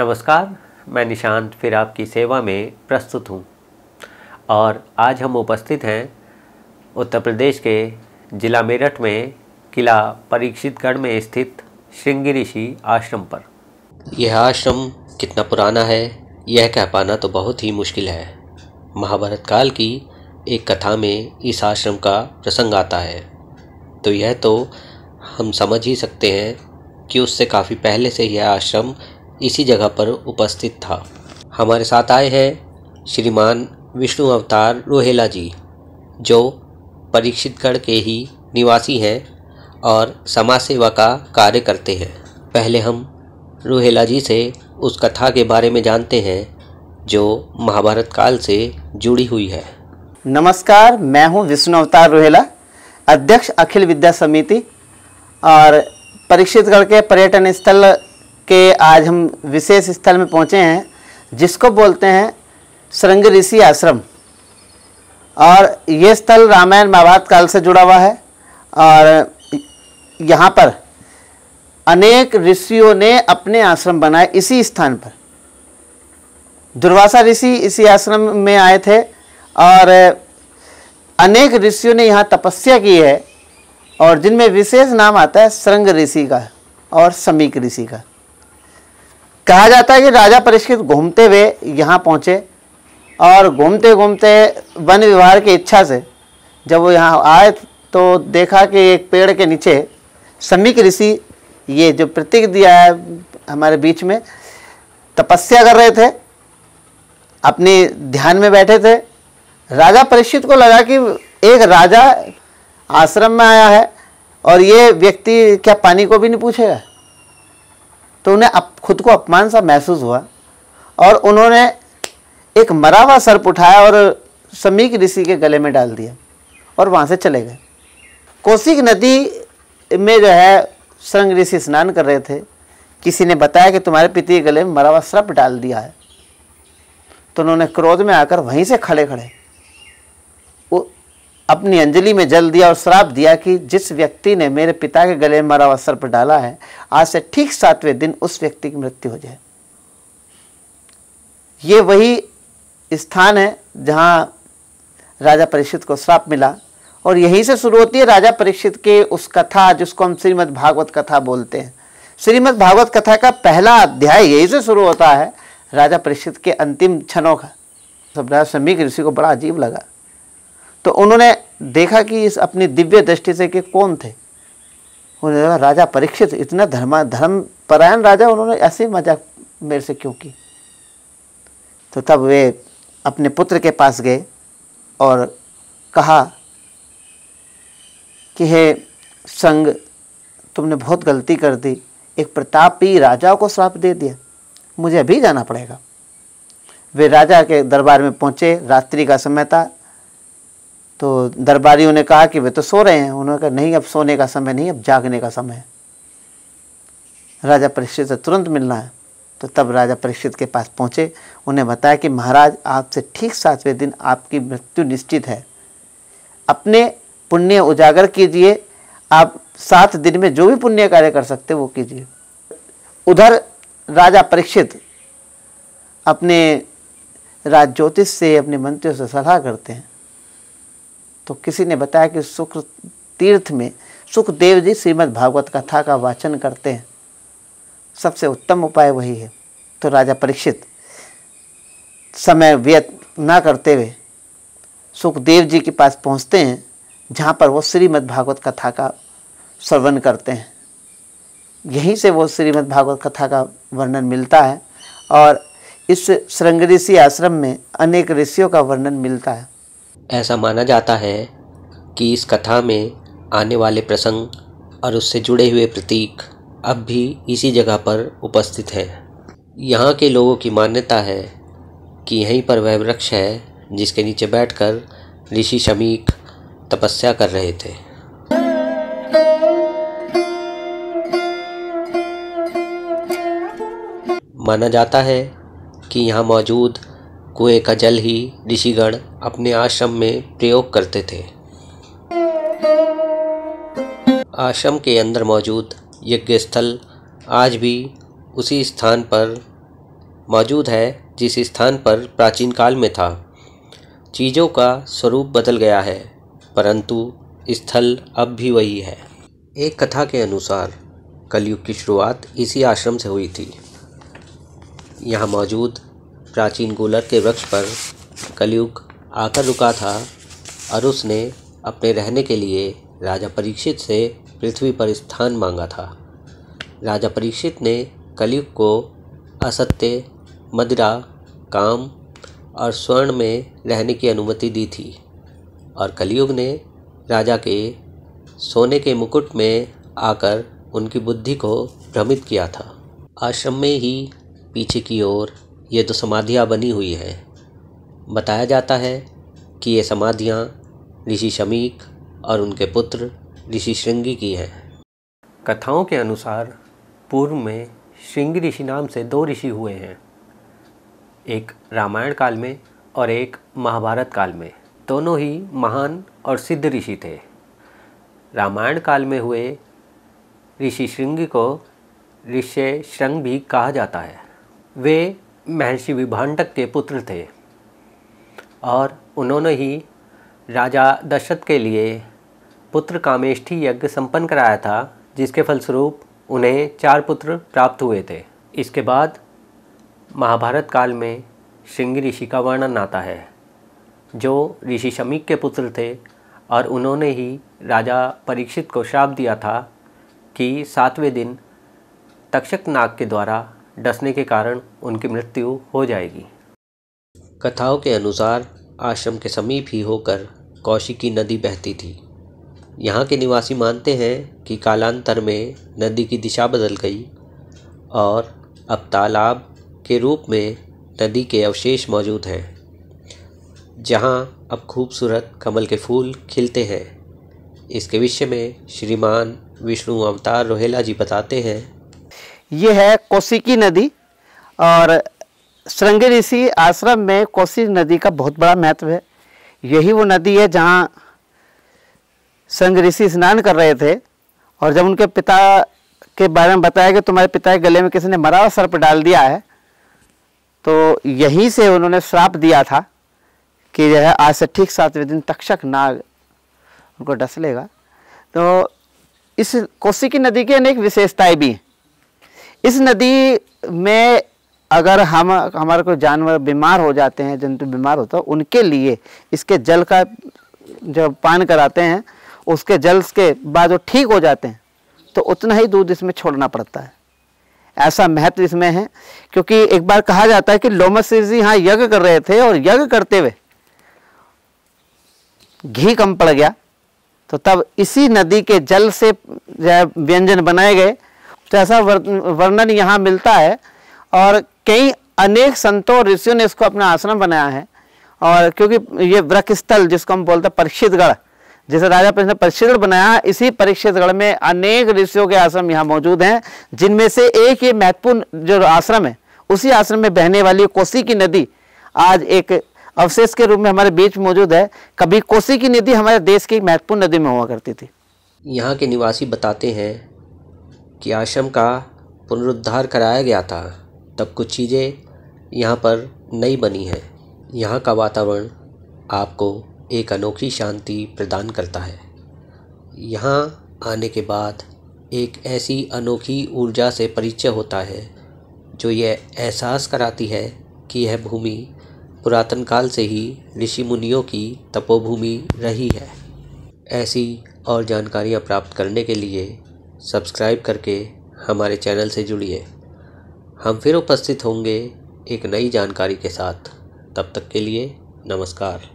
नमस्कार, मैं निशांत फिर आपकी सेवा में प्रस्तुत हूँ और आज हम उपस्थित हैं उत्तर प्रदेश के ज़िला मेरठ में किला परीक्षितगढ़ में स्थित श्रृंगी ऋषि आश्रम पर। यह आश्रम कितना पुराना है यह कह पाना तो बहुत ही मुश्किल है। महाभारत काल की एक कथा में इस आश्रम का प्रसंग आता है, तो यह तो हम समझ ही सकते हैं कि उससे काफ़ी पहले से यह आश्रम इसी जगह पर उपस्थित था। हमारे साथ आए हैं श्रीमान विष्णु अवतार रोहेला जी, जो परीक्षितगढ़ के ही निवासी हैं और समाज सेवा का कार्य करते हैं। पहले हम रोहेला जी से उस कथा के बारे में जानते हैं जो महाभारत काल से जुड़ी हुई है। नमस्कार, मैं हूं विष्णु अवतार रोहेला, अध्यक्ष अखिल विद्या समिति। और परीक्षितगढ़ के पर्यटन स्थल के आज हम विशेष स्थल में पहुंचे हैं, जिसको बोलते हैं श्रृंगी ऋषि आश्रम। और ये स्थल रामायण महाभारत काल से जुड़ा हुआ है और यहाँ पर अनेक ऋषियों ने अपने आश्रम बनाए इसी स्थान पर। दुर्वासा ऋषि इसी आश्रम में आए थे और अनेक ऋषियों ने यहाँ तपस्या की है, और जिनमें विशेष नाम आता है श्रृंगी ऋषि का और समीक ऋषि का। कहा जाता है कि राजा परीक्षित घूमते हुए यहाँ पहुँचे और घूमते घूमते वन विभाग की इच्छा से जब वो यहाँ आए तो देखा कि एक पेड़ के नीचे समीक ऋषि, ये जो प्रतीक दिया है हमारे बीच में, तपस्या कर रहे थे, अपने ध्यान में बैठे थे। राजा परीक्षित को लगा कि एक राजा आश्रम में आया है और ये व्यक्ति क्या पानी को भी नहीं पूछेगा। तो उन्हें खुद को अपमान सा महसूस हुआ और उन्होंने एक मरा हुआ सर्प उठाया और समीक ऋषि के गले में डाल दिया और वहाँ से चले गए। कोसी नदी में जो है श्रृंगी ऋषि स्नान कर रहे थे। किसी ने बताया कि तुम्हारे पिता के गले में मरा हुआ सर्प डाल दिया है। तो उन्होंने क्रोध में आकर वहीं से खड़े खड़े वो अपनी अंजलि में जल दिया और श्राप दिया कि जिस व्यक्ति ने मेरे पिता के गले में मरा हुआ सर्प डाला है, आज से ठीक 7वें दिन उस व्यक्ति की मृत्यु हो जाए। ये वही स्थान है जहाँ राजा परीक्षित को श्राप मिला और यहीं से शुरू होती है राजा परीक्षित के उस कथा जिसको हम श्रीमद् भागवत कथा बोलते हैं। श्रीमद् भागवत कथा का पहला अध्याय यहीं से शुरू होता है, राजा परीक्षित के अंतिम क्षणों का। सब राजा समीक ऋषि को बड़ा अजीब लगा, तो उन्होंने देखा कि इस अपनी दिव्य दृष्टि से कि कौन थे। उन्होंने देखा राजा परीक्षित इतना धर्मपरायण राजा, उन्होंने ऐसी मजाक मेरे से क्यों की। तो तब वे अपने पुत्र के पास गए और कहा कि हे संग, तुमने बहुत गलती कर दी, एक प्रतापी राजा को श्राप दे दिया, मुझे अभी जाना पड़ेगा। वे राजा के दरबार में पहुँचे, रात्रि का समय था। तो दरबारियों ने कहा कि वे तो सो रहे हैं। उन्होंने कहा नहीं, अब सोने का समय नहीं, अब जागने का समय है, राजा परीक्षित से तुरंत मिलना है। तो तब राजा परीक्षित के पास पहुँचे, उन्हें बताया कि महाराज, आपसे ठीक 7वें दिन आपकी मृत्यु निश्चित है। अपने पुण्य उजागर कीजिए, आप 7 दिन में जो भी पुण्य कार्य कर सकते वो कीजिए। उधर राजा परीक्षित अपने राज ज्योतिष से, अपने मंत्रियों से सलाह करते हैं। तो किसी ने बताया कि सुख तीर्थ में सुखदेव जी श्रीमद् भागवत कथा का वाचन करते हैं, सबसे उत्तम उपाय वही है। तो राजा परीक्षित समय व्यर्थ ना करते हुए सुखदेव जी के पास पहुंचते हैं, जहाँ पर वो श्रीमद् भागवत कथा का श्रवण करते हैं। यहीं से वो श्रीमद् भागवत कथा का वर्णन मिलता है और इस श्रृंगी ऋषि आश्रम में अनेक ऋषियों का वर्णन मिलता है। ऐसा माना जाता है कि इस कथा में आने वाले प्रसंग और उससे जुड़े हुए प्रतीक अब भी इसी जगह पर उपस्थित हैं। यहाँ के लोगों की मान्यता है कि यहीं पर वह वृक्ष है जिसके नीचे बैठकर ऋषि समीक तपस्या कर रहे थे। माना जाता है कि यहाँ मौजूद कुएं का जल ही ऋषिगण अपने आश्रम में प्रयोग करते थे। आश्रम के अंदर मौजूद यज्ञ स्थल आज भी उसी स्थान पर मौजूद है जिस स्थान पर प्राचीन काल में था। चीज़ों का स्वरूप बदल गया है, परंतु स्थल अब भी वही है। एक कथा के अनुसार कलयुग की शुरुआत इसी आश्रम से हुई थी। यहाँ मौजूद प्राचीन गुलर के वृक्ष पर कलयुग आकर रुका था और उसने अपने रहने के लिए राजा परीक्षित से पृथ्वी पर स्थान मांगा था। राजा परीक्षित ने कलयुग को असत्य, मदिरा, काम और स्वर्ण में रहने की अनुमति दी थी और कलयुग ने राजा के सोने के मुकुट में आकर उनकी बुद्धि को भ्रमित किया था। आश्रम में ही पीछे की ओर ये 2 समाधियाँ बनी हुई हैं। बताया जाता है कि ये समाधियाँ ऋषि शमीक और उनके पुत्र ऋषि श्रृंगी की हैं। कथाओं के अनुसार पूर्व में श्रृंगी ऋषि नाम से 2 ऋषि हुए हैं, एक रामायण काल में और एक महाभारत काल में। दोनों ही महान और सिद्ध ऋषि थे। रामायण काल में हुए ऋषि श्रृंगी को ऋष्य शृंग भी कहा जाता है। वे महर्षि विभांडक के पुत्र थे और उन्होंने ही राजा दशरथ के लिए पुत्र कामेष्ठी यज्ञ संपन्न कराया था, जिसके फलस्वरूप उन्हें 4 पुत्र प्राप्त हुए थे। इसके बाद महाभारत काल में श्रृंगी ऋषि का वर्णन आता है, जो ऋषि शमीक के पुत्र थे और उन्होंने ही राजा परीक्षित को श्राप दिया था कि 7वें दिन तक्षक नाग के द्वारा डसने के कारण उनकी मृत्यु हो जाएगी। कथाओं के अनुसार आश्रम के समीप ही होकर कौशिकी नदी बहती थी। यहाँ के निवासी मानते हैं कि कालांतर में नदी की दिशा बदल गई और अब तालाब के रूप में नदी के अवशेष मौजूद हैं, जहाँ अब खूबसूरत कमल के फूल खिलते हैं। इसके विषय में श्रीमान विष्णु अवतार रोहेला जी बताते हैं। ये है कौशिकी नदी और श्रृंगी ऋषि आश्रम में कोसी नदी का बहुत बड़ा महत्व है। यही वो नदी है जहाँ श्रृंगी ऋषि स्नान कर रहे थे और जब उनके पिता के बारे में बताया कि तुम्हारे पिता के गले में किसी ने मरा हुआ सर्प डाल दिया है, तो यहीं से उन्होंने श्राप दिया था कि जो है आज से ठीक 7वें दिन तक्षक नाग उनको डस लेगा। तो इस कौशिकी नदी की अनेक विशेषताएं भी हैं। इस नदी में अगर हमारे कोई जानवर बीमार हो जाते हैं, जंतु बीमार होता है, उनके लिए इसके जल का जब पान कराते हैं, उसके जल के बाद वो ठीक हो जाते हैं, तो उतना ही दूध इसमें छोड़ना पड़ता है। ऐसा महत्व इसमें है, क्योंकि एक बार कहा जाता है कि लोमस ऋषि यहाँ यज्ञ कर रहे थे और यज्ञ करते हुए घी कम पड़ गया, तो तब इसी नदी के जल से व्यंजन बनाए गए। तो ऐसा वर्णन यहाँ मिलता है और कई अनेक संतों और ऋषियों ने इसको अपना आश्रम बनाया है। और क्योंकि ये वृक्ष स्थल जिसको हम बोलते हैं परीक्षितगढ़, जैसे राजा परीक्षित ने परीक्षितगढ़ बनाया, इसी परीक्षितगढ़ में अनेक ऋषियों के आश्रम यहाँ मौजूद हैं, जिनमें से एक ये महत्वपूर्ण जो आश्रम है, उसी आश्रम में बहने वाली कौशिकी नदी आज एक अवशेष के रूप में हमारे बीच मौजूद है। कभी कौशिकी नदी हमारे देश की महत्वपूर्ण नदी में हुआ करती थी। यहाँ के निवासी बताते हैं कि आश्रम का पुनरुद्धार कराया गया था, तब कुछ चीज़ें यहाँ पर नई बनी हैं। यहाँ का वातावरण आपको एक अनोखी शांति प्रदान करता है। यहाँ आने के बाद एक ऐसी अनोखी ऊर्जा से परिचय होता है जो ये एहसास कराती है कि यह भूमि पुरातन काल से ही ऋषि मुनियों की तपोभूमि रही है। ऐसी और जानकारियाँ प्राप्त करने के लिए सब्सक्राइब करके हमारे चैनल से जुड़िए। हम फिर उपस्थित होंगे एक नई जानकारी के साथ। तब तक के लिए नमस्कार।